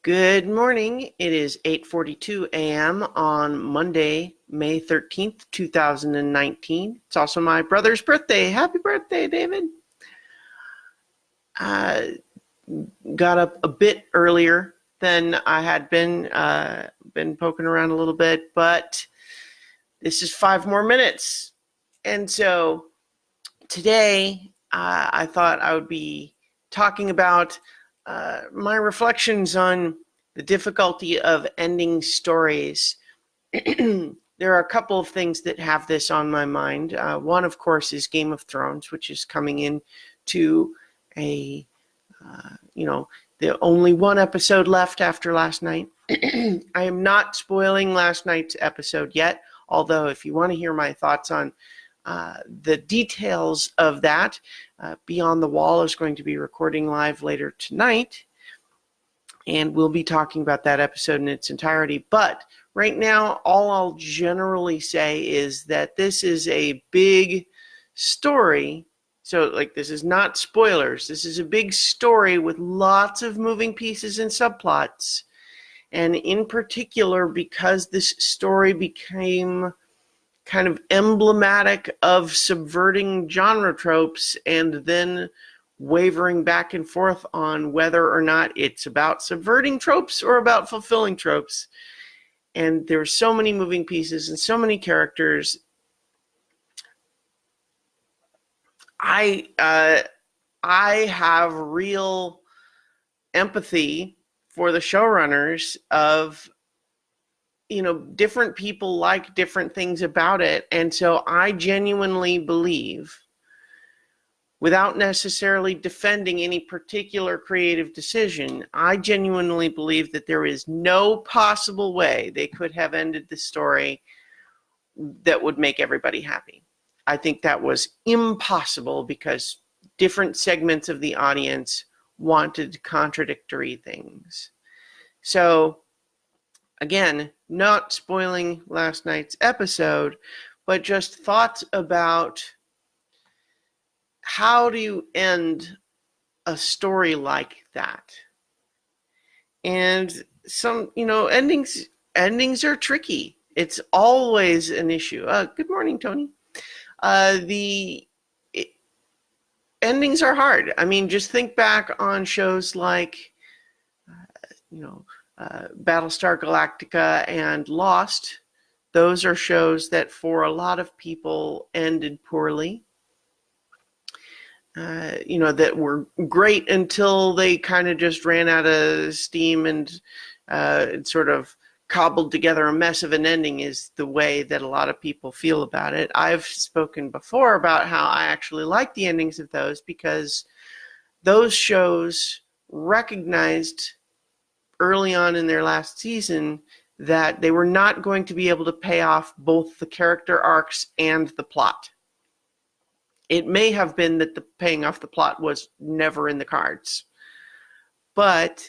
Good morning. It is 8:42 a.m. on Monday, May 13th, 2019. It's also my brother's birthday. Happy birthday, David. Got up a bit earlier than I had been poking around a little bit, but this is 5 more minutes. And so today I thought I would be talking about my reflections on the difficulty of ending stories. There are a couple of things that have this on my mind. One, of course, is Game of Thrones, which is coming in to the only one episode left after last night. I am not spoiling last night's episode yet, although if you want to hear my thoughts on the details of that, Beyond the Wall is going to be recording live later tonight, and we'll be talking about that episode in its entirety. But right now, all I'll generally say is that this is a big story. So, this is not spoilers. This is a big story with lots of moving pieces and subplots. And in particular, because this story became kind of emblematic of subverting genre tropes and then wavering back and forth on whether or not it's about subverting tropes or about fulfilling tropes. And there's so many moving pieces and so many characters. I have real empathy for the showrunners of, different people like different things about it. And so I genuinely believe, without necessarily defending any particular creative decision, I genuinely believe that there is no possible way they could have ended the story that would make everybody happy. I think that was impossible because different segments of the audience wanted contradictory things. So, again, not spoiling last night's episode, but just thoughts about how do you end a story like that? And some, endings are tricky. It's always an issue. Good morning, Tony. Endings are hard. I mean, just think back on shows like, Battlestar Galactica and Lost. Those are shows that for a lot of people ended poorly. That were great until they kind of just ran out of steam and sort of cobbled together a mess of an ending is the way that a lot of people feel about it. I've spoken before about how I actually like the endings of those because those shows recognized early on in their last season that they were not going to be able to pay off both the character arcs and the plot. It may have been that the paying off the plot was never in the cards, but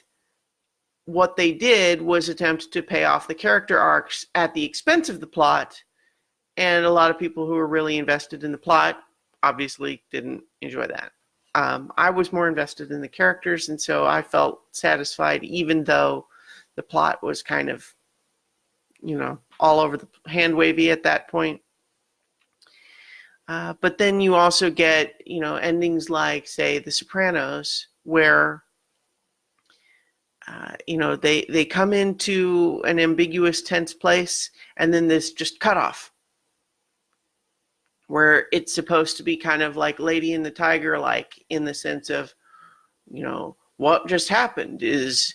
what they did was attempt to pay off the character arcs at the expense of the plot, and a lot of people who were really invested in the plot obviously didn't enjoy that. I was more invested in the characters, and so I felt satisfied even though the plot was kind of, all over the hand wavy at that point. But then you also get, endings like, say, The Sopranos, where they come into an ambiguous, tense place, and then this just cut off, where it's supposed to be kind of like Lady and the Tiger, like in the sense of, what just happened is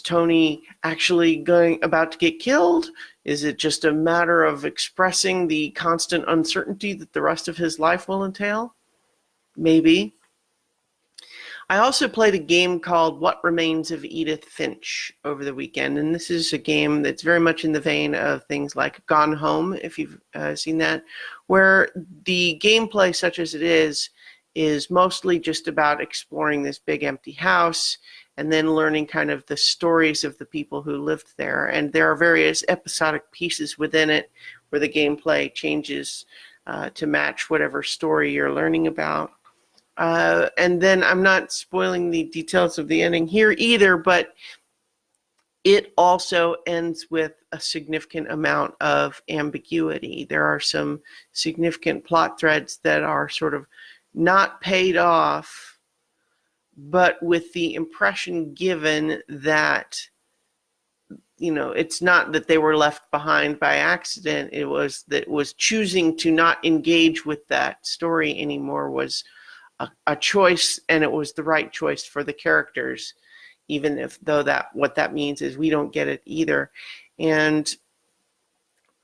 Tony actually about to get killed? Is it just a matter of expressing the constant uncertainty that the rest of his life will entail? Maybe. I also played a game called What Remains of Edith Finch over the weekend, and this is a game that's very much in the vein of things like Gone Home, if you've seen that, where the gameplay, such as it is mostly just about exploring this big empty house and then learning kind of the stories of the people who lived there. And there are various episodic pieces within it where the gameplay changes to match whatever story you're learning about. And then I'm not spoiling the details of the ending here either, but it also ends with a significant amount of ambiguity. There are some significant plot threads that are sort of not paid off, but with the impression given that, you know, it's not that they were left behind by accident. It was that was choosing to not engage with that story anymore was a choice, and it was the right choice for the characters, even if though that what that means is we don't get it either. And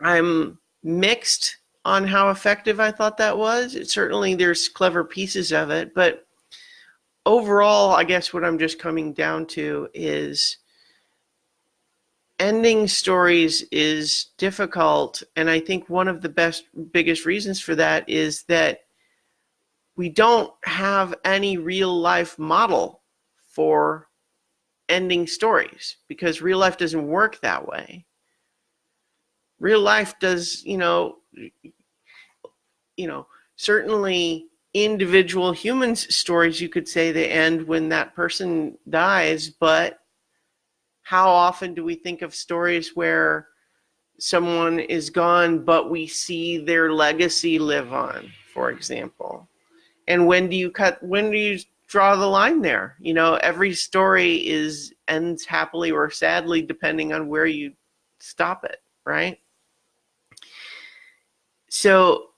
I'm mixed on how effective I thought that was. Certainly there's clever pieces of it, but overall, I guess what I'm just coming down to is ending stories is difficult, and I think one of the biggest reasons for that is that we don't have any real life model for ending stories, because real life doesn't work that way. Real life does, certainly individual humans' stories, you could say they end when that person dies, but how often do we think of stories where someone is gone, but we see their legacy live on, for example? And when do you draw the line there? Every story ends happily or sadly, depending on where you stop it, right? So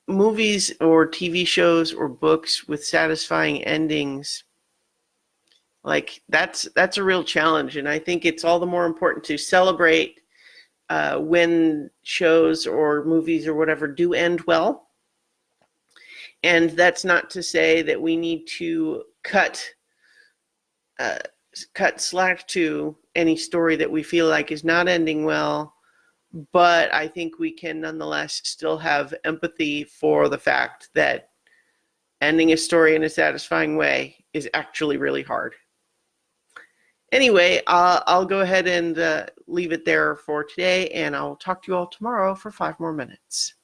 movies or TV shows or books with satisfying endings, like that's a real challenge. And I think it's all the more important to celebrate when shows or movies or whatever do end well. And that's not to say that we need to cut slack to any story that we feel like is not ending well. But I think we can nonetheless still have empathy for the fact that ending a story in a satisfying way is actually really hard. Anyway, I'll go ahead and leave it there for today, and I'll talk to you all tomorrow for 5 more minutes.